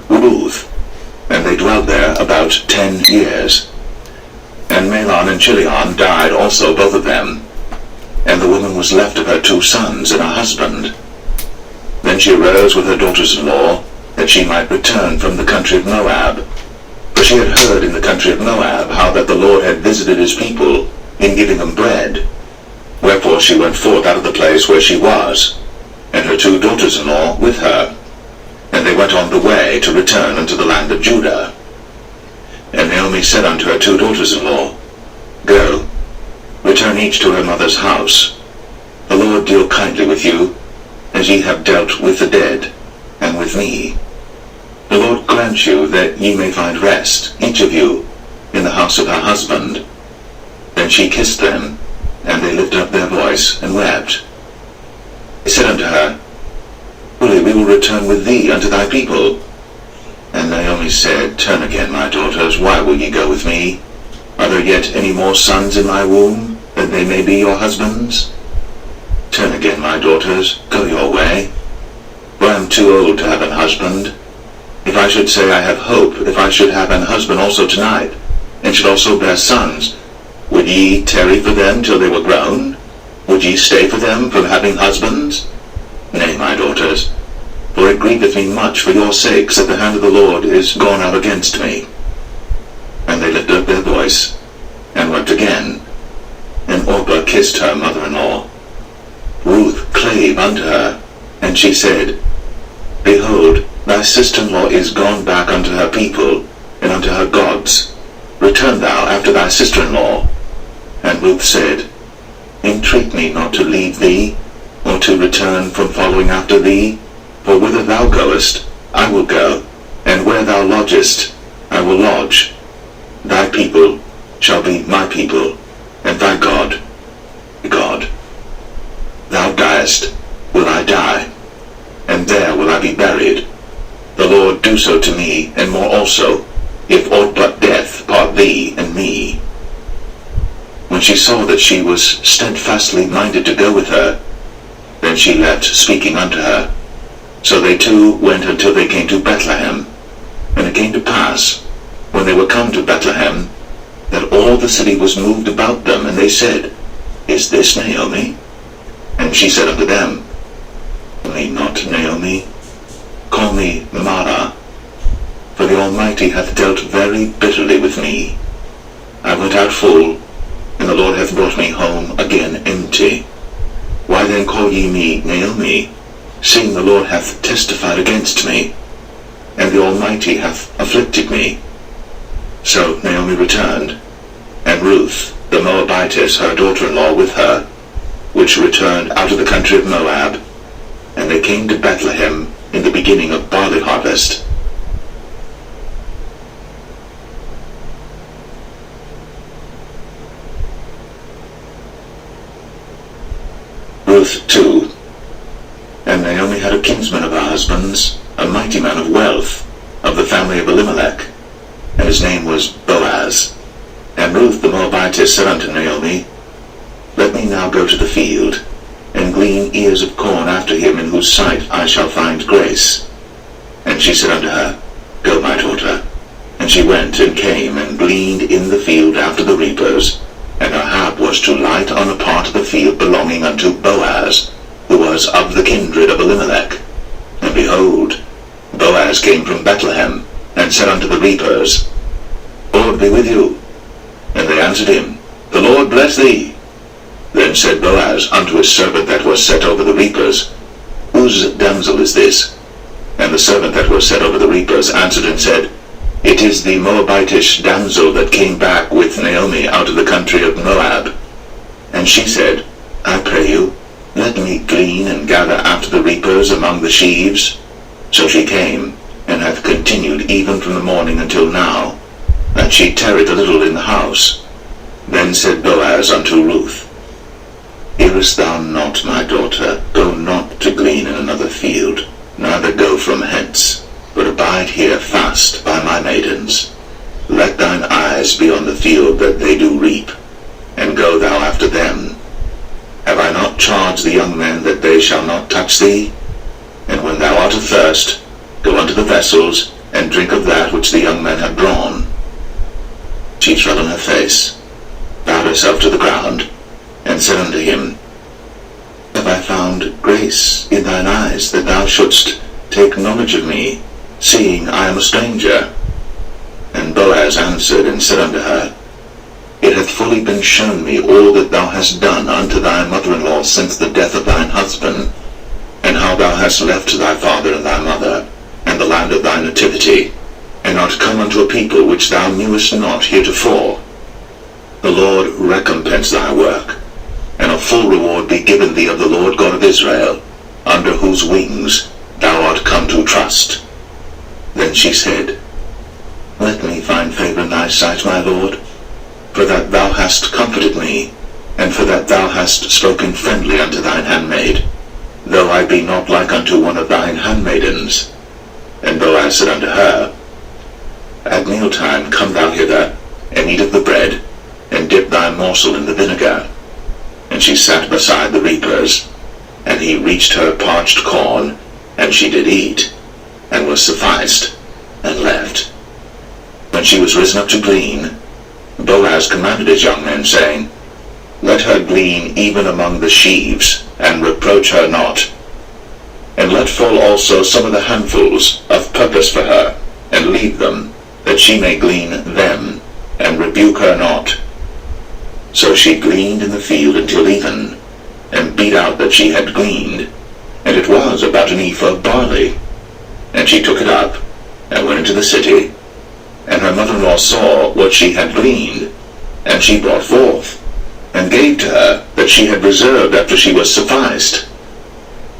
Ruth, and they dwelt there about 10 years. And Mahlon and Chilion died also, both of them, and the woman was left of her 2 sons and a husband. Then she arose with her daughters-in-law, that she might return from the country of Moab. For she had heard in the country of Moab how that the Lord had visited his people in giving them bread. Wherefore she went forth out of the place where she was, and her 2 daughters-in-law with her. And they went on the way to return unto the land of Judah. And Naomi said unto her 2 daughters-in-law, Go, return each to her mother's house. The Lord deal kindly with you, as ye have dealt with the dead, and with me. The Lord grant you that ye may find rest, each of you, in the house of her husband. Then she kissed them, and they lifted up their voice, and wept. They said unto her, Surely we will return with thee unto thy people. And Naomi said, Turn again, my daughters, why will ye go with me? Are there yet any more sons in my womb, that they may be your husbands? Turn again, my daughters, go your way. For I am too old to have an husband. If I should say I have hope, if I should have an husband also tonight, and should also bear sons, would ye tarry for them till they were grown? Would ye stay for them from having husbands? Nay, my daughters, for it grieveth me much for your sakes that the hand of the Lord is gone out against me. And they lifted up their voice, and wept again. And Orpah kissed her mother-in-law. Ruth clave unto her, and she said, Behold, thy sister-in-law is gone back unto her people, and unto her gods. Return thou after thy sister-in-law. And Ruth said, Entreat me not to leave thee, or to return from following after thee. For whither thou goest, I will go, and where thou lodgest, I will lodge. Thy people shall be my people, and thy God, God. Thou diest, will I die, and there will I be buried. The Lord do so to me, and more also, if aught but death part thee and me. When she saw that she was steadfastly minded to go with her, then she left speaking unto her. So they two went until they came to Bethlehem. And it came to pass, when they were come to Bethlehem, that all the city was moved about them, and they said, Is this Naomi? And she said unto them, Call me not Naomi, call me Mara, for the Almighty hath dealt very bitterly with me. I went out full, and the Lord hath brought me home again empty. Why then call ye me Naomi, seeing the Lord hath testified against me, and the Almighty hath afflicted me? So Naomi returned, and Ruth the Moabitess her daughter-in-law with her, which returned out of the country of Moab, and they came to Bethlehem in the beginning of barley harvest. Ruth 2. And Naomi had a kinsman of her husband's, a mighty man of wealth, of the family of Elimelech, and his name was Boaz. And Ruth the Moabitess said unto Naomi, Let me now go to the field, and glean ears of corn after him in whose sight I shall find grace. And she said unto her, Go, my daughter. And she went and came and gleaned in the field after the reapers, and her hap was to light on a part of the field belonging unto Boaz, who was of the kindred of Elimelech. And behold, Boaz came from Bethlehem, and said unto the reapers, Lord be with you. And they answered him, The Lord bless thee. Then said Boaz unto his servant that was set over the reapers, Whose damsel is this? And the servant that was set over the reapers answered and said, It is the Moabitish damsel that came back with Naomi out of the country of Moab. And she said, I pray you, let me glean and gather after the reapers among the sheaves. So she came, and hath continued even from the morning until now, that she tarried a little in the house. Then said Boaz unto Ruth, Hearest thou not, my daughter? Go not to glean in another field, neither go from hence, but abide here fast by my maidens. Let thine eyes be on the field that they do reap, and go thou after them. Have I not charged the young men that they shall not touch thee? And when thou art athirst, go unto the vessels, and drink of that which the young men had drawn. She fell on her face, bowed herself to the ground, and said unto him, Have I found grace in thine eyes, that thou shouldst take knowledge of me, seeing I am a stranger? And Boaz answered and said unto her, It hath fully been shown me all that thou hast done unto thy mother-in-law since the death of thine husband, and how thou hast left thy father and thy mother, and the land of thy nativity, and art come unto a people which thou knewest not heretofore. The Lord recompense thy work, and a full reward be given thee of the Lord God of Israel, under whose wings thou art come to trust. Then she said, Let me find favor in thy sight, my Lord, for that thou hast comforted me, and for that thou hast spoken friendly unto thine handmaid, though I be not like unto one of thine handmaidens. And Boaz said unto her, At mealtime come thou hither, and eat of the bread, and dip thy morsel in the vinegar. And she sat beside the reapers, and he reached her parched corn, and she did eat, and was sufficed, and left. When she was risen up to glean, Boaz commanded his young men, saying, Let her glean even among the sheaves, and reproach her not. And let fall also some of the handfuls of purpose for her, and leave them, that she may glean them, and rebuke her not. So she gleaned in the field until even, and beat out that she had gleaned, and it was about an ephah of barley. And she took it up, and went into the city, and her mother-in-law saw what she had gleaned, and she brought forth, and gave to her that she had reserved after she was sufficed.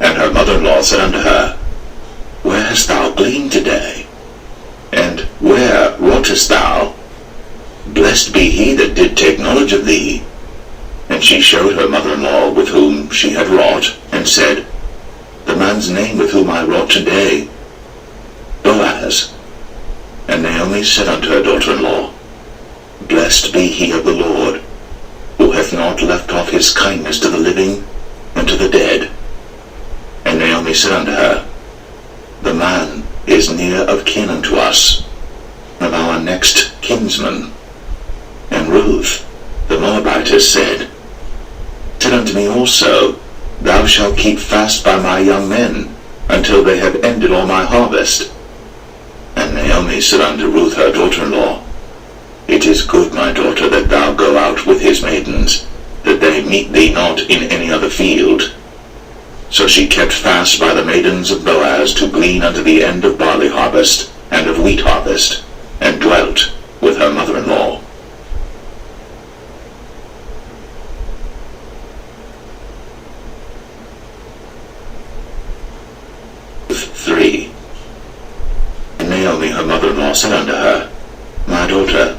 And her mother-in-law said unto her, Where hast thou gleaned today? And where wroughtest thou? Blessed be he that did take knowledge of thee. And she showed her mother-in-law with whom she had wrought, and said, The man's name with whom I wrought today, Boaz. And Naomi said unto her daughter-in-law, Blessed be he of the Lord, who hath not left off his kindness to the living and to the dead. And Naomi said unto her, The man is near of kin unto us, of our next kinsman. And Ruth, the Moabitess, said unto me also, Thou shalt keep fast by my young men, until they have ended all my harvest. And Naomi said unto Ruth her daughter-in-law, It is good, my daughter, that thou go out with his maidens, that they meet thee not in any other field. So she kept fast by the maidens of Boaz to glean unto the end of barley harvest, and of wheat harvest, and dwelt with her mother-in-law. Naomi her mother-in-law said unto her, My daughter,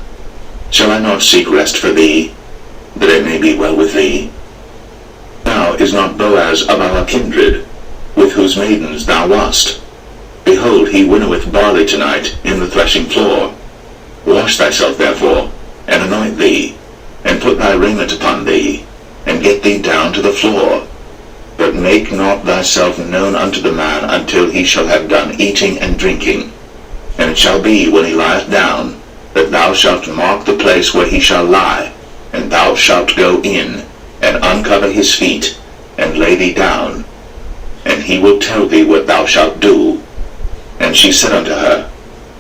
shall I not seek rest for thee, that it may be well with thee? Now is not Boaz of our kindred, with whose maidens thou wast? Behold, he winnoweth barley tonight in the threshing floor. Wash thyself therefore, and anoint thee, and put thy raiment upon thee, and get thee down to the floor. But make not thyself known unto the man until he shall have done eating and drinking. And it shall be, when he lieth down, that thou shalt mark the place where he shall lie, and thou shalt go in, and uncover his feet, and lay thee down, and he will tell thee what thou shalt do. And she said unto her,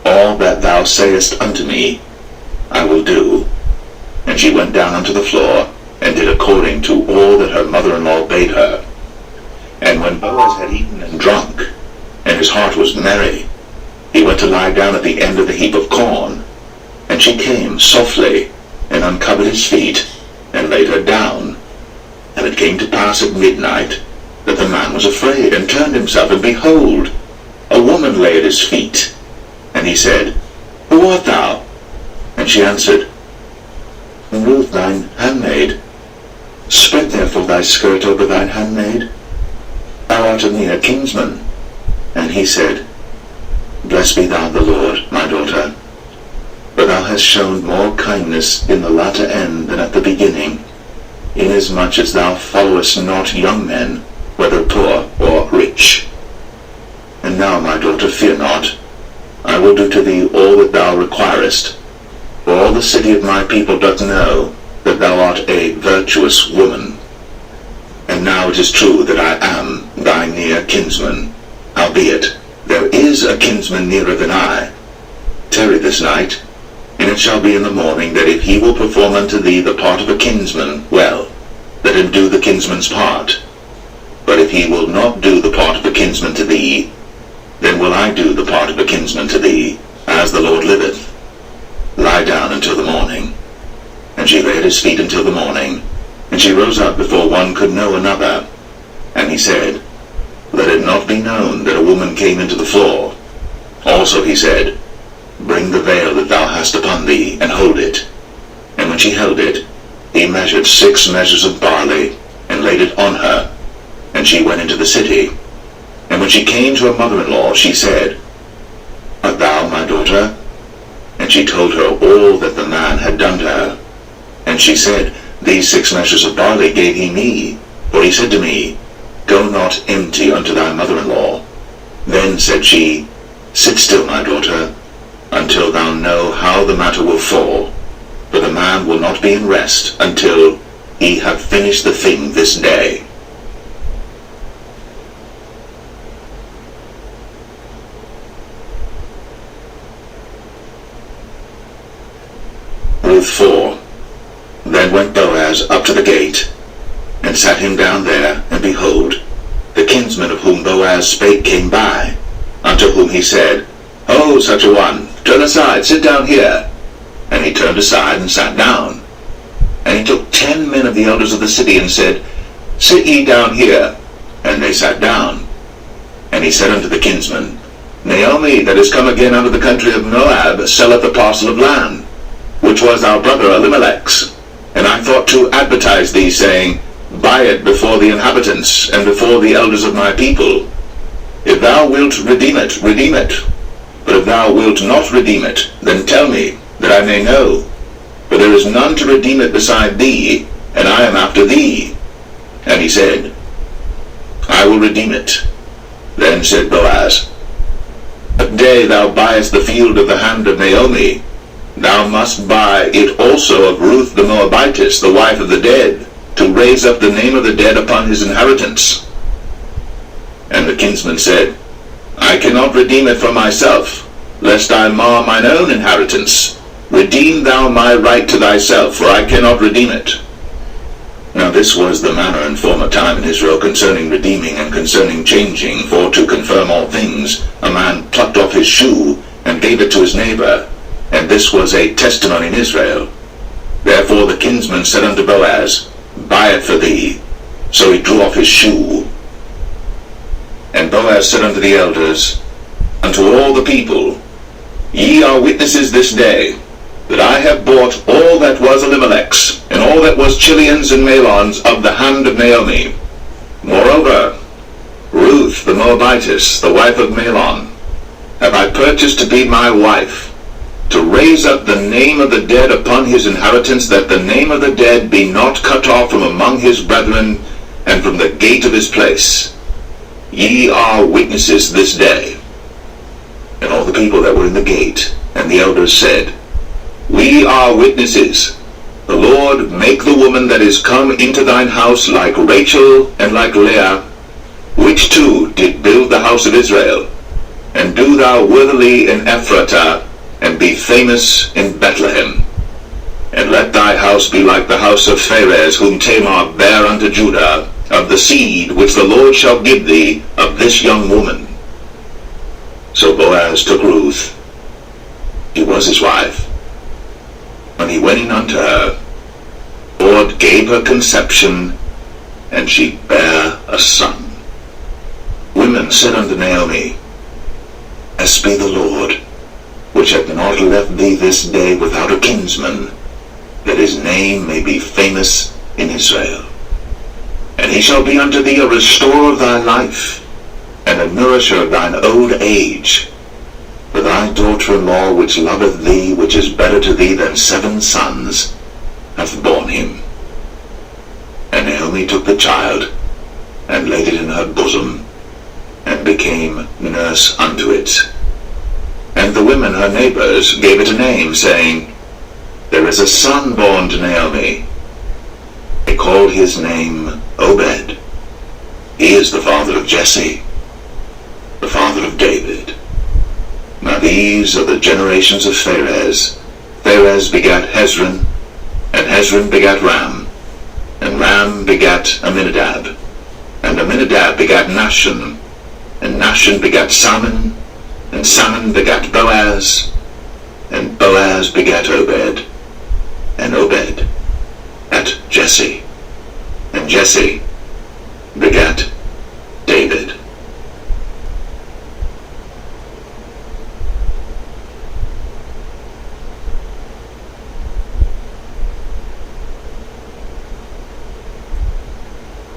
All that thou sayest unto me, I will do. And she went down unto the floor, and did according to all that her mother-in-law bade her. And when Boaz had eaten and drunk, and his heart was merry, he went to lie down at the end of the heap of corn. And she came softly, and uncovered his feet, and laid her down. And it came to pass at midnight, that the man was afraid, and turned himself, and behold, a woman lay at his feet. And he said, Who art thou? And she answered, Ruth thine handmaid. Spread therefore thy skirt over thine handmaid. Thou art of me a kinsman. And he said, Blessed be thou the Lord, my daughter, for thou hast shown more kindness in the latter end than at the beginning, inasmuch as thou followest not young men, whether poor or rich. And now, my daughter, fear not. I will do to thee all that thou requirest. For all the city of my people doth know that thou art a virtuous woman. And now it is true that I am thy near kinsman. Howbeit, there is a kinsman nearer than I. Tarry this night, and it shall be in the morning that if he will perform unto thee the part of a kinsman, well, let him do the kinsman's part. But if he will not do the part of a kinsman to thee, then will I do the part of a kinsman to thee, as the Lord liveth. Lie down until the morning. And she lay at his feet until the morning, and she rose up before one could know another. And he said, Let it not be known that a woman came into the floor. Also he said, Bring the veil that thou hast upon thee, and hold it. And when she held it, he measured 6 measures of barley, and laid it on her. And she went into the city. And when she came to her mother-in-law, she said, Art thou my daughter? And she told her all that the man had done to her. And she said, These 6 measures of barley gave he me. For he said to me, Go not empty unto thy mother-in-law. Then said she, Sit still, my daughter, until thou know how the matter will fall. For the man will not be in rest until he have finished the thing this day. Ruth 4. Then went Boaz up to the gate, and sat him down there, and behold, the kinsman of whom Boaz spake came by, unto whom he said, Ho, such a one, turn aside, sit down here. And he turned aside and sat down. And he took 10 men of the elders of the city, and said, Sit ye down here. And they sat down. And he said unto the kinsman, Naomi, that is come again out of the country of Moab, selleth a parcel of land, which was our brother Elimelech's. And I thought to advertise thee, saying, Buy it before the inhabitants, and before the elders of my people. If thou wilt redeem it, redeem it. But if thou wilt not redeem it, then tell me, that I may know. For there is none to redeem it beside thee, and I am after thee. And he said, I will redeem it. Then said Boaz, That day thou buyest the field of the hand of Naomi, thou must buy it also of Ruth the Moabitess, the wife of the dead, to raise up the name of the dead upon his inheritance. And the kinsman said, I cannot redeem it for myself, lest I mar mine own inheritance. Redeem thou my right to thyself, for I cannot redeem it. Now this was the manner in former time in Israel concerning redeeming and concerning changing, for to confirm all things, a man plucked off his shoe, and gave it to his neighbor, and this was a testimony in Israel. Therefore the kinsman said unto Boaz, Buy it for thee. So he drew off his shoe. And Boaz said unto the elders, unto all the people, Ye are witnesses this day, that I have bought all that was Elimelech's, and all that was Chilion's and Mahlon's of the hand of Naomi. Moreover, Ruth the Moabitess, the wife of Mahlon, have I purchased to be my wife, to raise up the name of the dead upon his inheritance, that the name of the dead be not cut off from among his brethren, and from the gate of his place. Ye are witnesses this day. And all the people that were in the gate, and the elders said, We are witnesses. The Lord make the woman that is come into thine house like Rachel and like Leah, which two did build the house of Israel. And do thou worthily in Ephratah, and be famous in Bethlehem. And let thy house be like the house of Pharez, whom Tamar bare unto Judah, of the seed which the Lord shall give thee of this young woman. So Boaz took Ruth, she was his wife. When he went in unto her, the Lord gave her conception, and she bare a son. Women said unto Naomi, Blessed be the Lord, which hath not left thee this day without a kinsman, that his name may be famous in Israel. And he shall be unto thee a restorer of thy life, and a nourisher of thine old age. For thy daughter-in-law, which loveth thee, which is better to thee than 7 sons, hath borne him. And Naomi took the child, and laid it in her bosom, and became nurse unto it. And the the women her neighbors gave it a name, saying, "There is a son born to Naomi." They called his name Obed. He is the father of Jesse, the father of David. Now these are the generations of Pharez. Pharez begat Hezron, and Hezron begat Ram, and Ram begat Amminadab, and Amminadab begat Nahshon, and Nahshon begat Salmon, and Salmon begat Boaz, and Boaz begat Obed, and Obed begat Jesse, and Jesse begat David.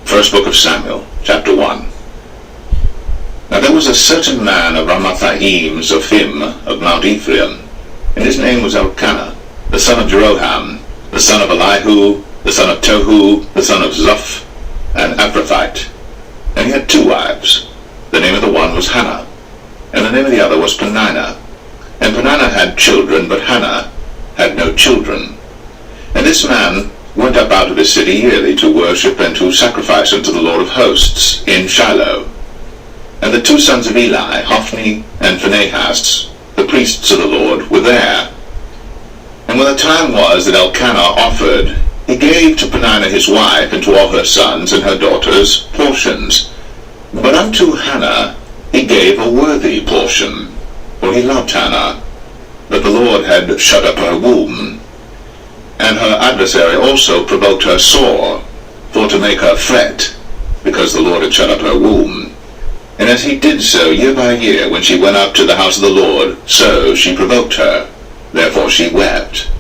First book of Samuel, chapter 1. Now there was a certain man of Ramathaim Zophim of Mount Ephraim, and his name was Elkanah, the son of Jeroham, the son of Elihu, the son of Tohu, the son of Zoph, an Ephrathite. And he had 2 wives. The name of the one was Hannah, and the name of the other was Peninnah. And Peninnah had children, but Hannah had no children. And this man went up out of his city yearly to worship and to sacrifice unto the Lord of hosts in Shiloh. And the 2 sons of Eli, Hophni and Phinehas, the priests of the Lord, were there. And when the time was that Elkanah offered, he gave to Peninnah his wife and to all her sons and her daughters portions. But unto Hannah he gave a worthy portion, for he loved Hannah, but the Lord had shut up her womb. And her adversary also provoked her sore, for to make her fret, because the Lord had shut up her womb. And as he did so year by year, when she went up to the house of the Lord, so she provoked her. Therefore she wept,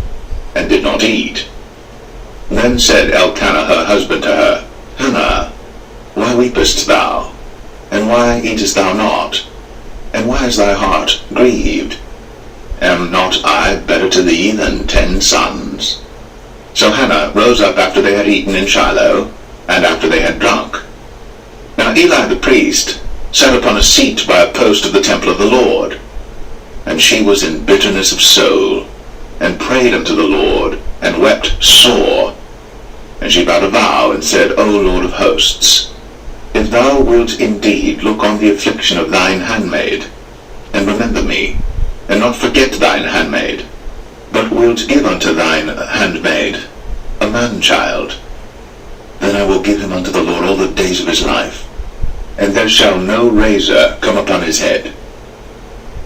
and did not eat. Then said Elkanah her husband to her, Hannah, why weepest thou? And why eatest thou not? And why is thy heart grieved? Am not I better to thee than 10 sons? So Hannah rose up after they had eaten in Shiloh, and after they had drunk. Now Eli the priest sat upon a seat by a post of the temple of the Lord. And she was in bitterness of soul, and prayed unto the Lord, and wept sore. And she vowed a vow, and said, O Lord of hosts, if thou wilt indeed look on the affliction of thine handmaid, and remember me, and not forget thine handmaid, but wilt give unto thine handmaid a man-child, then I will give him unto the Lord all the days of his life, and there shall no razor come upon his head.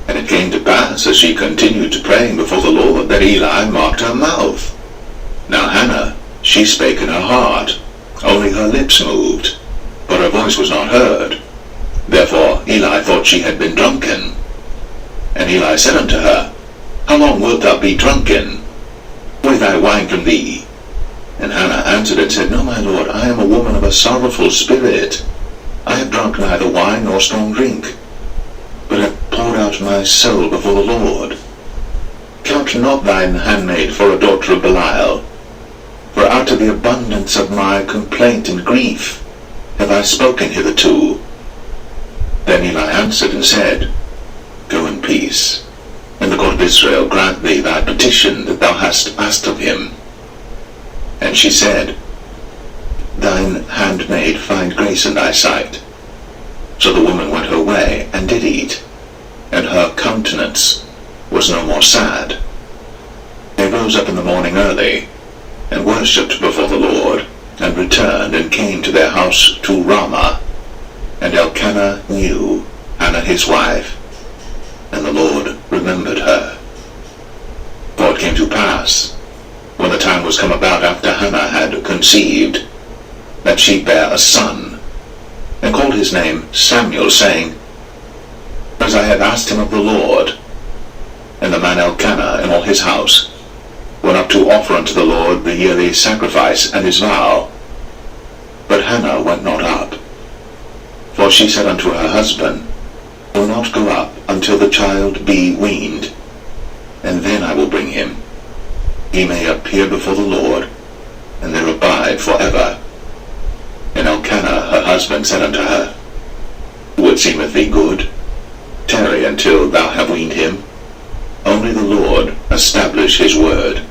And it came to pass, as she continued praying before the Lord, that Eli marked her mouth. Now Hannah, she spake in her heart, only her lips moved, but her voice was not heard. Therefore Eli thought she had been drunken. And Eli said unto her, How long wilt thou be drunken? Lay thy wine from thee. And Hannah answered and said, No, my lord, I am a woman of a sorrowful spirit. I have drunk neither wine nor strong drink, but have poured out my soul before the Lord. Count not thine handmaid for a daughter of Belial, for out of the abundance of my complaint and grief have I spoken hitherto. Then Eli answered and said, Go in peace, and the God of Israel grant thee thy petition that thou hast asked of him. And she said, Thine handmaid find grace in thy sight. So the woman went her way, and did eat, and her countenance was no more sad. They rose up in the morning early, and worshipped before the Lord, and returned, and came to their house to Ramah. And Elkanah knew Hannah his wife, and the Lord remembered her. For it came to pass, when the time was come about after Hannah had conceived, that she bare a son, and called his name Samuel, saying, As I had asked him of the Lord. And the man Elkanah and all his house went up to offer unto the Lord the yearly sacrifice and his vow. But Hannah went not up, for she said unto her husband, I will not go up until the child be weaned, and then I will bring him. He may appear before the Lord, and there abide for ever. And Elkanah her husband said unto her, What seemeth thee good? Tarry until thou have weaned him. only the Lord establish his word.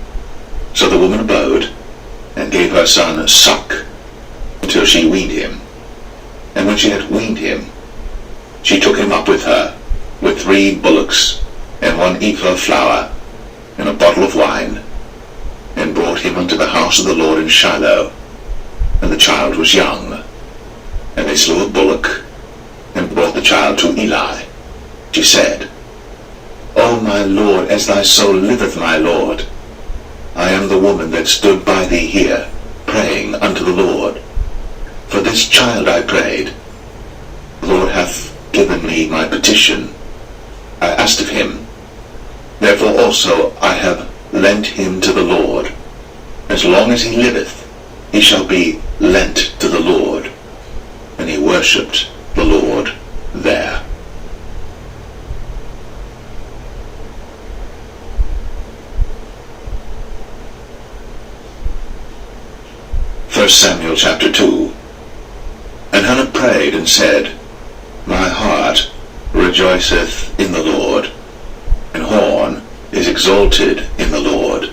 So the woman abode, and gave her son suck, until she weaned him. And when she had weaned him, she took him up with her, with 3 bullocks, and 1 ephah of flour, and a bottle of wine, and brought him unto the house of the Lord in Shiloh. And the child was young. And they slew a bullock, and brought the child to Eli. She said, O my Lord, as thy soul liveth, my Lord, I am the woman that stood by thee here, praying unto the Lord. For this child I prayed. The Lord hath given me my petition. I asked of him. Therefore also I have lent him to the Lord. As long as he liveth, he shall be lent to the Lord. And he worshipped the Lord there. First Samuel chapter 2. And Hannah prayed and said, My heart rejoiceth in the Lord, and horn is exalted in the Lord.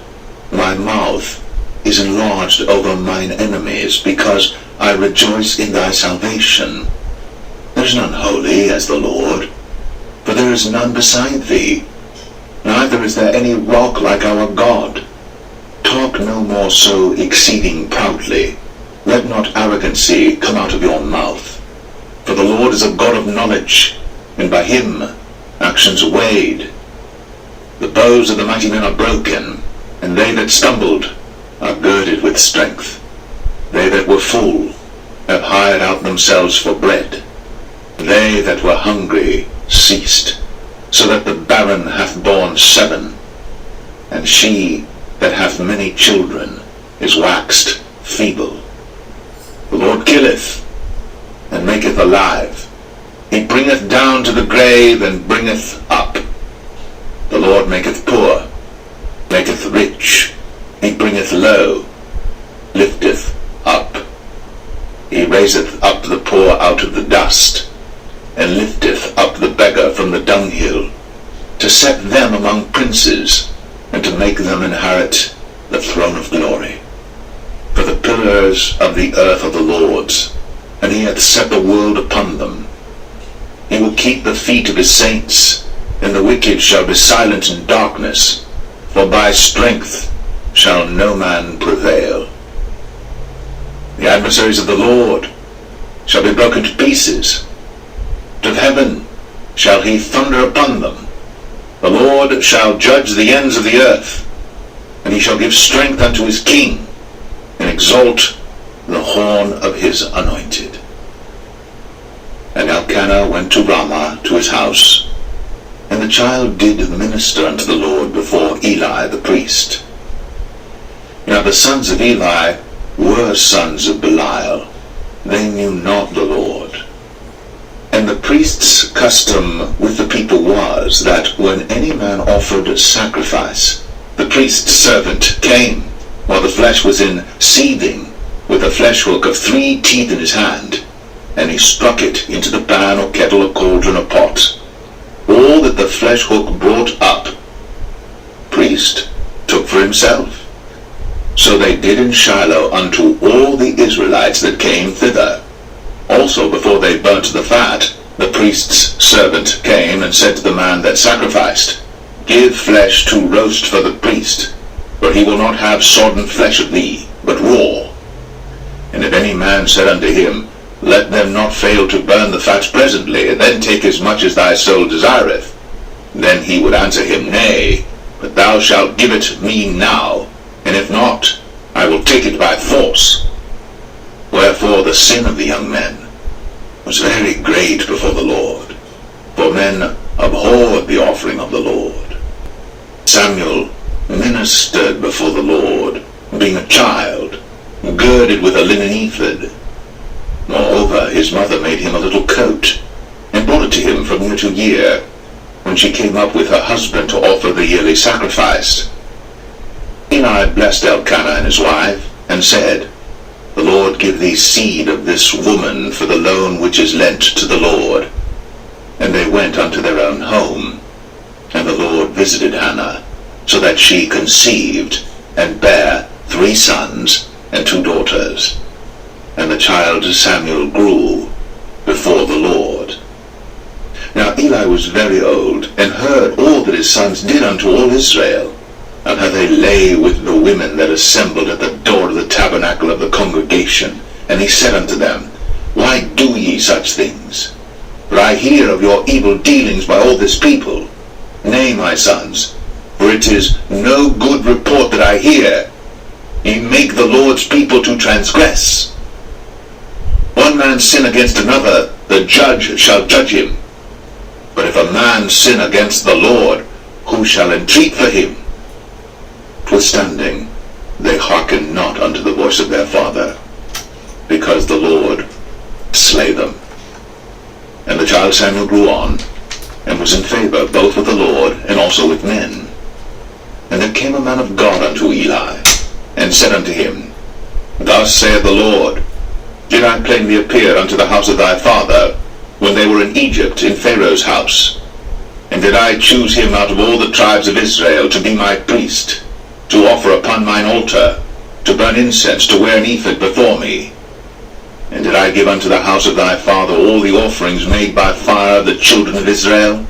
My mouth is enlarged over mine enemies, because I rejoice in thy salvation. There is none holy as the Lord, for there is none beside thee, neither is there any rock like our God. Talk no more so exceeding proudly. Let not arrogancy come out of your mouth. For the Lord is a God of knowledge, and by him actions are weighed. The bows of the mighty men are broken, and they that stumbled are girded with strength. They that were full have hired out themselves for bread. They that were hungry ceased, so that the barren hath borne 7, and she that hath many children is waxed feeble. The Lord killeth, and maketh alive. He bringeth down to the grave, and bringeth up. The Lord maketh poor, maketh rich. He bringeth low, lifteth up. He raiseth up the poor out of the dust, and lifteth up the beggar from the dunghill, to set them among princes, and to make them inherit the throne of glory. For the pillars of the earth are the Lord's, and he hath set the world upon them. He will keep the feet of his saints, and the wicked shall be silent in darkness, for by strength shall no man prevail. The adversaries of the Lord shall be broken to pieces. Of heaven shall he thunder upon them. The Lord shall judge the ends of the earth, and he shall give strength unto his king, and exalt the horn of his anointed. And Elkanah went to Ramah to his house, and the child did minister unto the Lord before Eli the priest. Now the sons of Eli were sons of Belial. They knew not the Lord. And the priest's custom with the people was, that when any man offered sacrifice, the priest's servant came, while the flesh was in seething, with a flesh hook of 3 teeth in his hand, and he struck it into the pan or kettle or cauldron or pot. All that the flesh hook brought up, priest took for himself. So they did in Shiloh unto all the Israelites that came thither. Also before they burnt the fat, the priest's servant came and said to the man that sacrificed, Give flesh to roast for the priest, for he will not have sodden flesh of thee, but raw. And if any man said unto him, Let them not fail to burn the fat presently, and then take as much as thy soul desireth, then he would answer him, Nay, but thou shalt give it me now, and if not, I will take it by force. Wherefore the sin of the young men was very great before the Lord, for men abhorred the offering of the Lord. Samuel ministered before the Lord, being a child, girded with a linen ephod. Moreover, his mother made him a little coat, and brought it to him from year to year, when she came up with her husband to offer the yearly sacrifice. Eli blessed Elkanah and his wife, and said, The Lord give thee seed of this woman for the loan which is lent to the Lord. And they went unto their own home, and the Lord visited Hannah, so that she conceived and bare 3 sons and 2 daughters. And the child Samuel grew before the Lord. Now Eli was very old, and heard all that his sons did unto all Israel, and how they lay with the women that assembled at the door of the tabernacle of the congregation. And he said unto them, Why do ye such things? For I hear of your evil dealings by all this people. Nay, my sons, for it is no good report that I hear. Ye make the Lord's people to transgress. One man sin against another, the judge shall judge him. But if a man sin against the Lord, who shall entreat for him? Notwithstanding, they hearken not unto the voice of their father, because the Lord slay them. And the child Samuel grew on, and was in favor both with the Lord and also with men. And there came a man of God unto Eli, and said unto him, Thus saith the Lord, Did I plainly appear unto the house of thy father, when they were in Egypt in Pharaoh's house? And did I choose him out of all the tribes of Israel to be my priest, to offer upon mine altar, to burn incense, to wear an ephod before me? And did I give unto the house of thy father all the offerings made by fire of the children of Israel?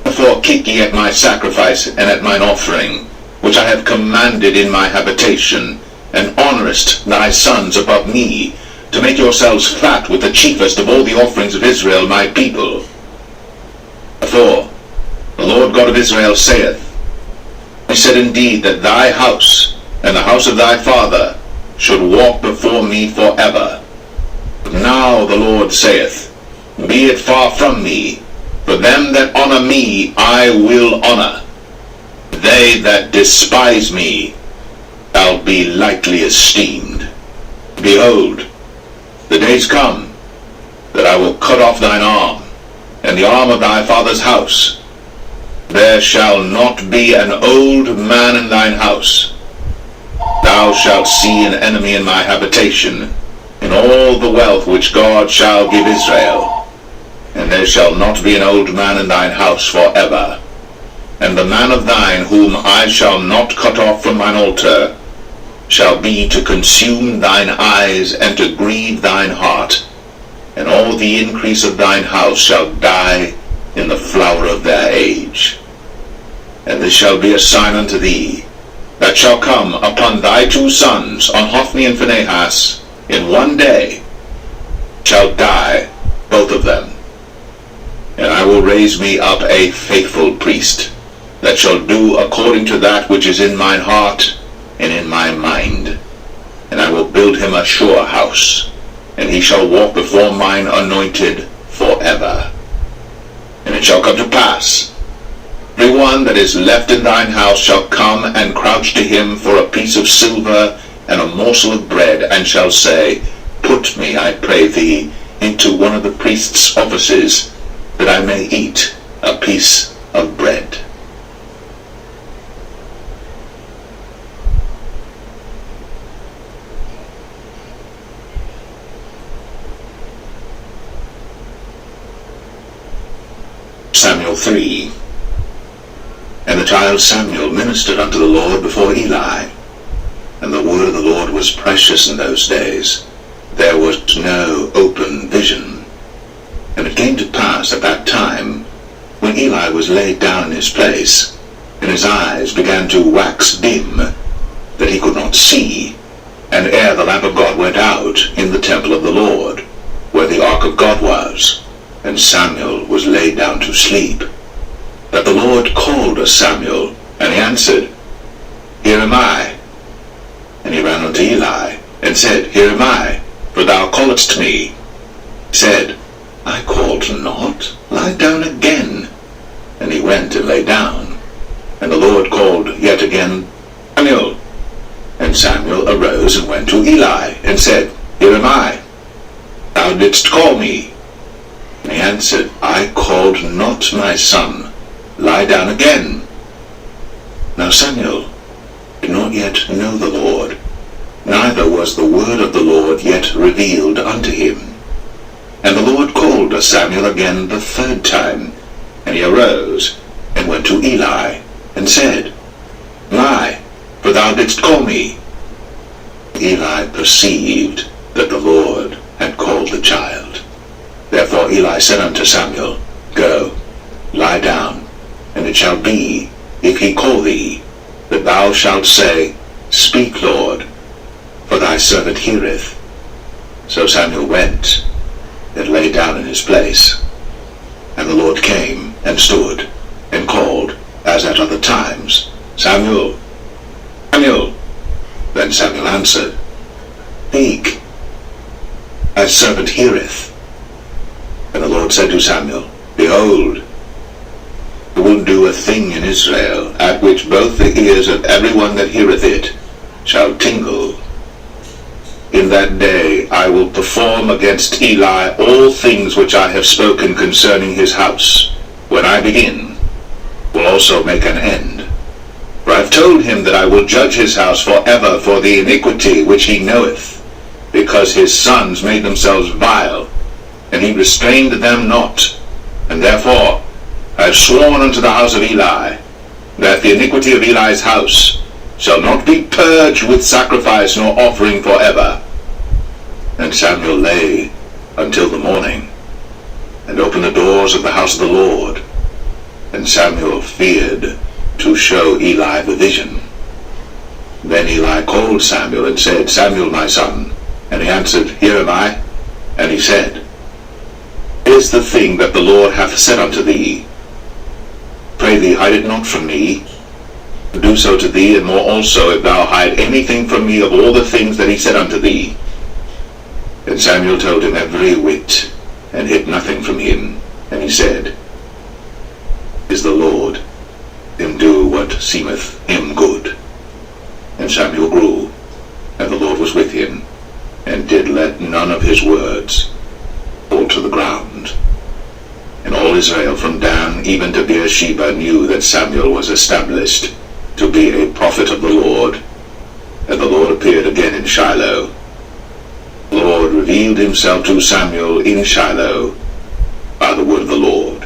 Therefore keep ye at my sacrifice and at mine offering, which I have commanded in my habitation, and honourest thy sons above me, to make yourselves fat with the chiefest of all the offerings of Israel my people. Therefore the Lord God of Israel saith, I said indeed that thy house and the house of thy father should walk before me forever. But now the Lord saith, Be it far from me, for them that honour me I will honour. They that despise me shall be lightly esteemed. Behold, the days come that I will cut off thine arm, and the arm of thy father's house. There shall not be an old man in thine house. Thou shalt see an enemy in my habitation, in all the wealth which God shall give Israel. And there shall not be an old man in thine house forever. And the man of thine whom I shall not cut off from mine altar shall be to consume thine eyes and to grieve thine heart. And all the increase of thine house shall die in the flower of their age. And this shall be a sign unto thee, that shall come upon thy 2 sons, on Hophni and Phinehas, in one day, shall die both of them. And I will raise me up a faithful priest, that shall do according to that which is in mine heart and in my mind. And I will build him a sure house, and he shall walk before mine anointed forever. And it shall come to pass, every one that is left in thine house shall come and crouch to him for a piece of silver and a morsel of bread, and shall say, Put me, I pray thee, into one of the priest's offices, that I may eat a piece of bread. Samuel 3. And the child Samuel ministered unto the Lord before Eli. And the word of the Lord was precious in those days. There was no open vision. And it came to pass at that time, when Eli was laid down in his place, and his eyes began to wax dim, that he could not see, and ere the lamp of God went out in the temple of the Lord, where the ark of God was, and Samuel was laid down to sleep, that the Lord called Samuel, and he answered, Here am I. And he ran unto Eli, and said, Here am I, for thou calledst me. He said, I called not, lie down again. And he went and lay down. And the Lord called yet again, Samuel. And Samuel arose and went to Eli, and said, Here am I. Thou didst call me. And he answered, I called not, my son. Lie down again. Now Samuel did not yet know the Lord, neither was the word of the Lord yet revealed unto him. And the Lord called Samuel again the 3rd time, and he arose and went to Eli, and said, Lie, for thou didst call me. Eli perceived that the Lord had called the child. Therefore Eli said unto Samuel, Go, lie down, and it shall be, if he call thee, that thou shalt say, Speak, Lord, for thy servant heareth. So Samuel went, and lay down in his place. And the Lord came, and stood, and called, as at other times, Samuel, Samuel. Then Samuel answered, Speak, thy servant heareth. And the Lord said to Samuel, Behold, I will do a thing in Israel, at which both the ears of every one that heareth it shall tingle. In that day I will perform against Eli all things which I have spoken concerning his house. When I begin, will also make an end. For I have told him that I will judge his house forever for the iniquity which he knoweth, because his sons made themselves vile, and he restrained them not. And therefore I have sworn unto the house of Eli, that the iniquity of Eli's house shall not be purged with sacrifice nor offering forever. And Samuel lay until the morning, and opened the doors of the house of the Lord. And Samuel feared to show Eli the vision. Then Eli called Samuel and said, Samuel, my son. And he answered, Here am I. And he said, What is the thing that the Lord hath said unto thee? Pray thee, hide it not from me. Do so to thee, and more also, if thou hide anything from me of all the things that he said unto thee. And Samuel told him every whit, and hid nothing from him. And he said, Is the Lord, him do what seemeth him good. And Samuel grew, and the Lord was with him, and did let none of his words fall to the ground. And all Israel from Dan even to Beersheba knew that Samuel was established to be a prophet of the Lord. And the Lord appeared again in Shiloh. The Lord revealed himself to Samuel in Shiloh by the word of the Lord.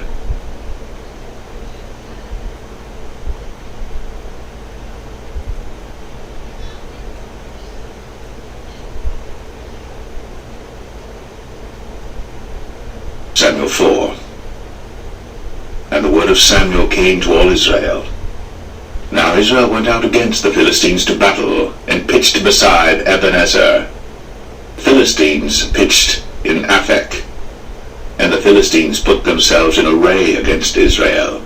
Samuel 4. And the word of Samuel came to all Israel. Now Israel went out against the Philistines to battle, and pitched beside Ebenezer. The Philistines pitched in Aphek, and the Philistines put themselves in array against Israel.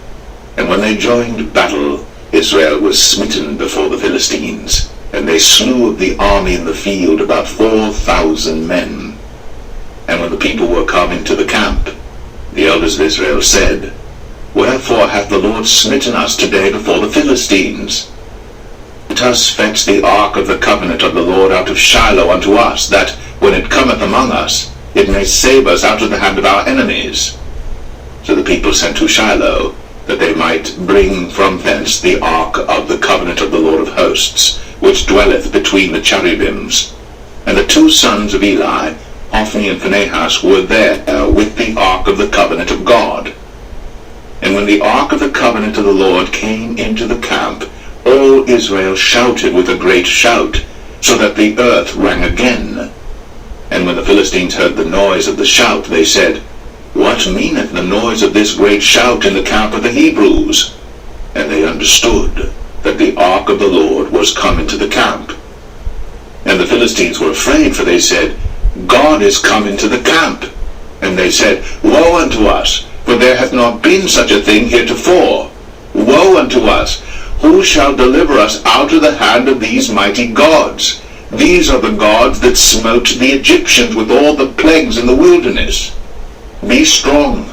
And when they joined battle, Israel was smitten before the Philistines, and they slew of the army in the field about 4,000 men. And when the people were come into the camp, the elders of Israel said, Wherefore hath the Lord smitten us today before the Philistines? Let us fetch the ark of the covenant of the Lord out of Shiloh unto us, that, when it cometh among us, it may save us out of the hand of our enemies. So the people sent to Shiloh, that they might bring from thence the ark of the covenant of the Lord of hosts, which dwelleth between the cherubims. And the two sons of Eli, Hophni and Phinehas, were there with the ark of the covenant of God. And when the ark of the covenant of the Lord came into the camp, all Israel shouted with a great shout, so that the earth rang again. And when the Philistines heard the noise of the shout, they said, What meaneth the noise of this great shout in the camp of the Hebrews? And they understood that the ark of the Lord was come into the camp. And the Philistines were afraid, for they said, God is come into the camp. And they said, Woe unto us, for there hath not been such a thing heretofore. Woe unto us! Who shall deliver us out of the hand of these mighty gods? These are the gods that smote the Egyptians with all the plagues in the wilderness. Be strong,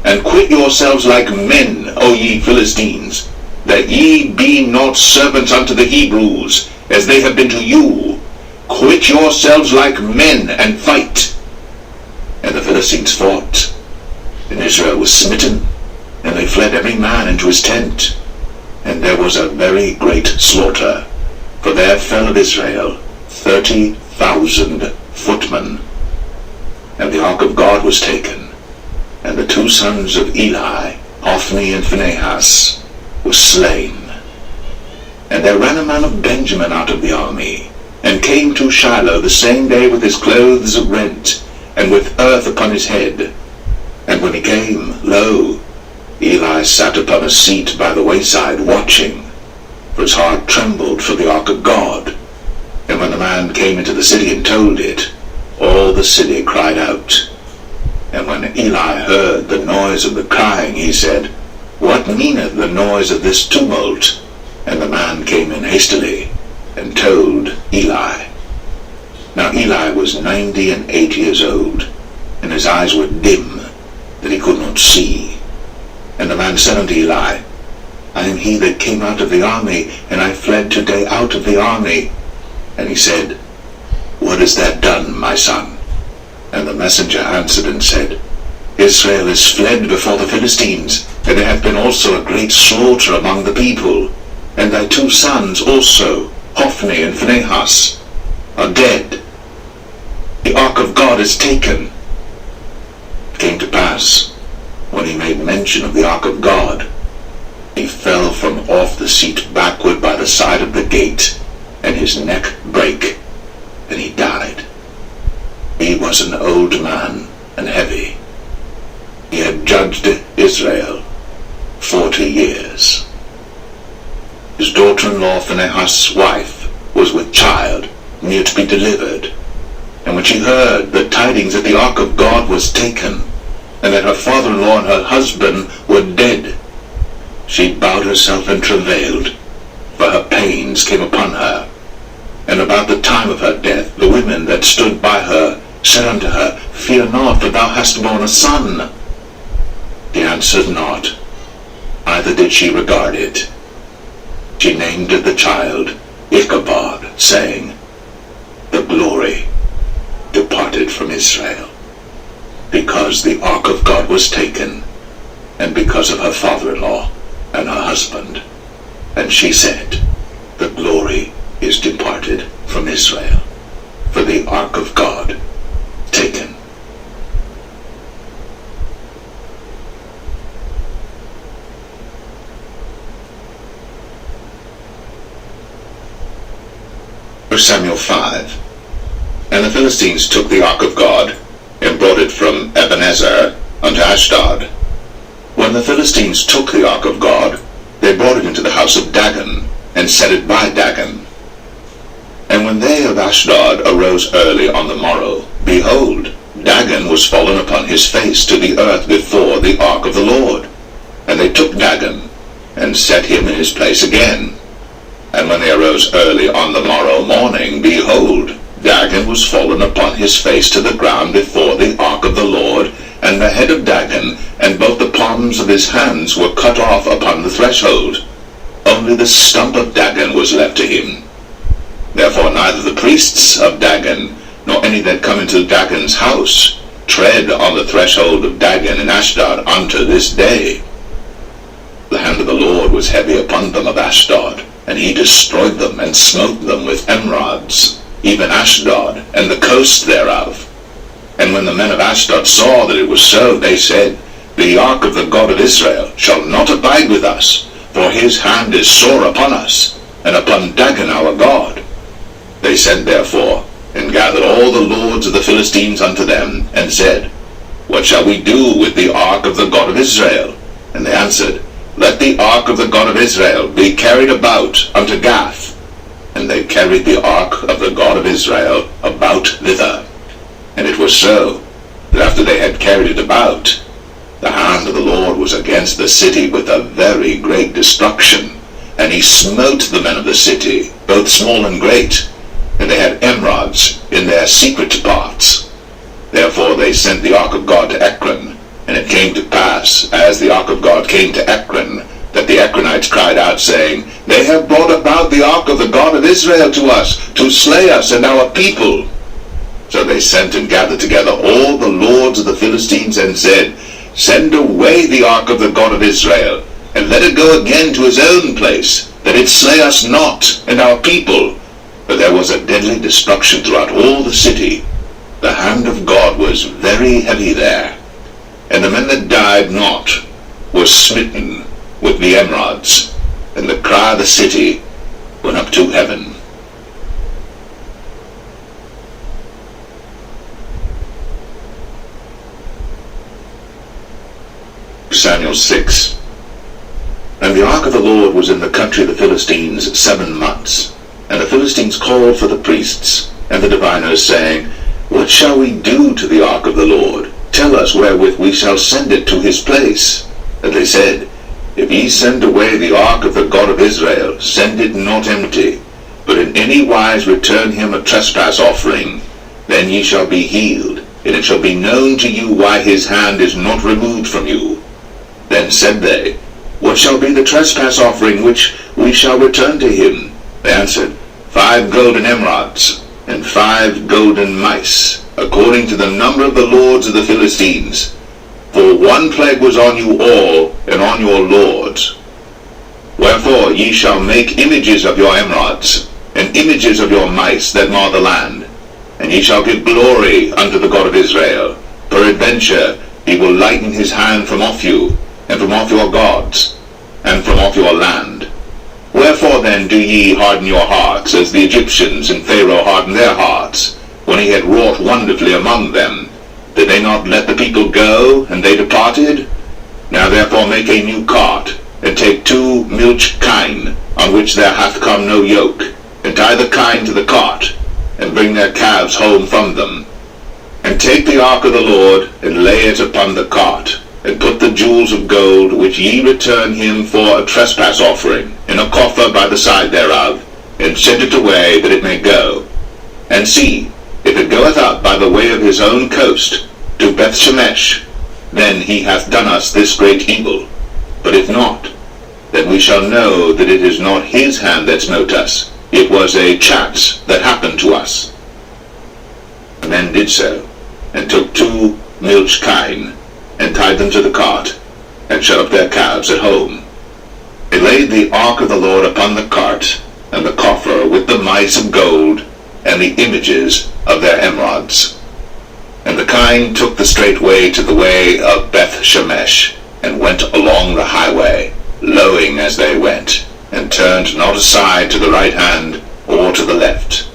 and quit yourselves like men, O ye Philistines, that ye be not servants unto the Hebrews, as they have been to you. Quit yourselves like men, and fight. And the Philistines fought, and Israel was smitten, and they fled every man into his tent. And there was a very great slaughter, for there fell of Israel 30,000 footmen. And the ark of God was taken, and the two sons of Eli, Hophni and Phinehas, was slain. And there ran a man of Benjamin out of the army, and came to Shiloh the same day with his clothes rent, and with earth upon his head. And when he came, lo, Eli sat upon a seat by the wayside, watching, for his heart trembled for the ark of God. And when the man came into the city and told it, all the city cried out. And when Eli heard the noise of the crying, he said, What meaneth the noise of this tumult? And the man came in hastily, and told Eli. Now Eli was 98 years old, and his eyes were dim, that he could not see. And the man said unto Eli, I am he that came out of the army, and I fled today out of the army. And he said, What is that done, my son? And the messenger answered and said, Israel is fled before the Philistines, and there hath been also a great slaughter among the people. And thy 2 sons also, Hophni and Phinehas, are dead. The ark of God is taken. It came to pass, when he made mention of the ark of God, he fell from off the seat backward by the side of the gate, and his neck brake, and he died. He was an old man and heavy. He had judged Israel 40 years. His daughter-in-law Phinehas' wife was with child, near to be delivered. And when she heard the tidings that the ark of God was taken, and that her father-in-law and her husband were dead, she bowed herself and travailed, for her pains came upon her. And about the time of her death, the women that stood by her said unto her, Fear not, for thou hast borne a son. She answered not, neither did she regard it. She named the child Ichabod, saying, The glory departed from Israel, because the ark of God was taken, and because of her father-in-law and her husband. And she said, The glory is departed from Israel, for the ark of God taken. Samuel 5. And the Philistines took the ark of God, and brought it from Ebenezer unto Ashdod. When the Philistines took the ark of God, they brought it into the house of Dagon, and set it by Dagon. And when they of Ashdod arose early on the morrow, behold, Dagon was fallen upon his face to the earth before the ark of the Lord. And they took Dagon, and set him in his place again. And when they arose early on the morrow morning, behold, Dagon was fallen upon his face to the ground before the ark of the Lord, and the head of Dagon, and both the palms of his hands were cut off upon the threshold. Only the stump of Dagon was left to him. Therefore neither the priests of Dagon, nor any that come into Dagon's house, tread on the threshold of Dagon in Ashdod unto this day. The hand of the Lord was heavy upon them of Ashdod, and he destroyed them, and smote them with emerods, even Ashdod, and the coast thereof. And when the men of Ashdod saw that it was so, they said, The ark of the God of Israel shall not abide with us, for his hand is sore upon us, and upon Dagon our God. They sent therefore, and gathered all the lords of the Philistines unto them, and said, What shall we do with the ark of the God of Israel? And they answered, Let the ark of the God of Israel be carried about unto Gath. And they carried the ark of the God of Israel about thither. And it was so, that after they had carried it about, the hand of the Lord was against the city with a very great destruction. And he smote the men of the city, both small and great, and they had emerods in their secret parts. Therefore they sent the ark of God to Ekron. And it came to pass, as the ark of God came to Ekron, that the Ekronites cried out, saying, They have brought about the ark of the God of Israel to us, to slay us and our people. So they sent and gathered together all the lords of the Philistines, and said, Send away the ark of the God of Israel, and let it go again to his own place, that it slay us not and our people. For there was a deadly destruction throughout all the city. The hand of God was very heavy there. And the men that died not were smitten, with the emerods, and the cry of the city went up to heaven. Samuel 6. And the ark of the Lord was in the country of the Philistines 7 months. And the Philistines called for the priests and the diviners, saying, What shall we do to the ark of the Lord? Tell us wherewith we shall send it to his place. And they said, If ye send away the ark of the God of Israel, send it not empty, but in any wise return him a trespass offering. Then ye shall be healed, and it shall be known to you why his hand is not removed from you. Then said they, What shall be the trespass offering which we shall return to him? They answered, 5 golden emerods, and 5 golden mice, according to the number of the lords of the Philistines. For 1 plague was on you all, and on your lords. Wherefore ye shall make images of your emerods, and images of your mice that mar the land. And ye shall give glory unto the God of Israel. Peradventure he will lighten his hand from off you, and from off your gods, and from off your land. Wherefore then do ye harden your hearts, as the Egyptians and Pharaoh hardened their hearts, when he had wrought wonderfully among them? Did they not let the people go, and they departed? Now therefore make a new cart, and take 2 milch kine, on which there hath come no yoke, and tie the kine to the cart, and bring their calves home from them. And take the ark of the Lord, and lay it upon the cart, and put the jewels of gold which ye return him for a trespass offering in a coffer by the side thereof, and send it away that it may go. And see, if it goeth up by the way of his own coast to Bethshemesh, then he hath done us this great evil. But if not, then we shall know that it is not his hand that smote us. It was a chance that happened to us. The men did so, and took 2 milch kine, and tied them to the cart, and shut up their calves at home. They laid the ark of the Lord upon the cart, and the coffer with the mice of gold, and the images of their emerods. And the kine took the straight way to the way of Bethshemesh, and went along the highway, lowing as they went, and turned not aside to the right hand or to the left.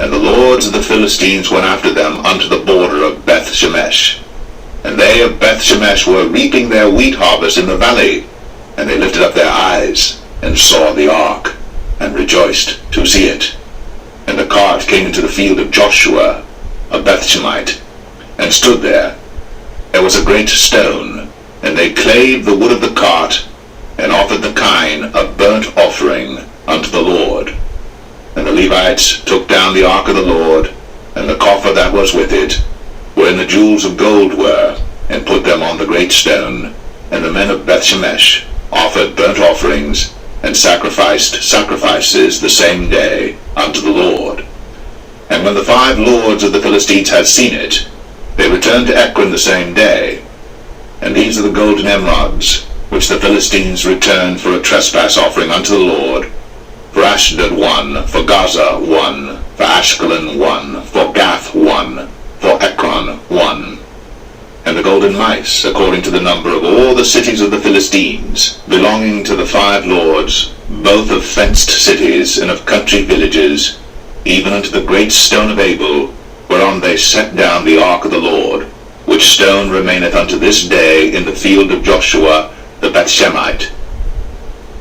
And the lords of the Philistines went after them unto the border of Bethshemesh. And they of Bethshemesh were reaping their wheat harvest in the valley. And they lifted up their eyes, and saw the ark, and rejoiced to see it. And the cart came into the field of Joshua, a Bethshemite, and stood there. There was a great stone, and they clave the wood of the cart, and offered the kine a burnt offering unto the Lord. And the Levites took down the ark of the Lord, and the coffer that was with it, wherein the jewels of gold were, and put them on the great stone. And the men of Bethshemesh offered burnt offerings, and sacrificed sacrifices the same day unto the Lord. And when the 5 lords of the Philistines had seen it, they returned to Ekron the same day. And these are the golden emerods, which the Philistines returned for a trespass offering unto the Lord. For Ashdod 1, for Gaza 1, for Ashkelon 1, for Gath 1, for Ekron 1. And the golden mice, according to the number of all the cities of the Philistines, belonging to the 5 lords, both of fenced cities and of country villages, even unto the great stone of Abel, whereon they set down the ark of the Lord, which stone remaineth unto this day in the field of Joshua the Bethshemite.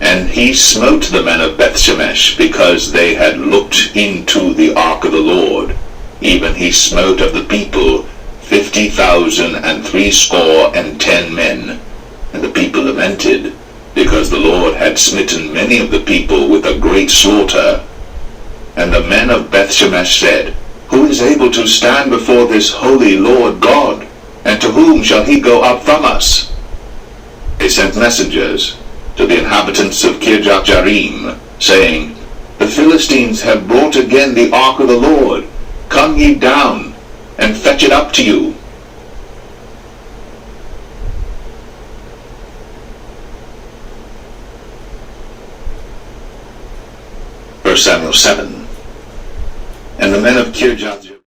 And he smote the men of Bethshemesh, because they had looked into the ark of the Lord. Even he smote of the people 50,010 men. And the people lamented, because the Lord had smitten many of the people with a great slaughter. And the men of Bethshemesh said, Who is able to stand before this holy Lord God? And to whom shall he go up from us? They sent messengers to the inhabitants of Kirjath-Jearim, saying, The Philistines have brought again the ark of the Lord. Come ye down, and fetch it up to you. Samuel 7. And the men of Kirjath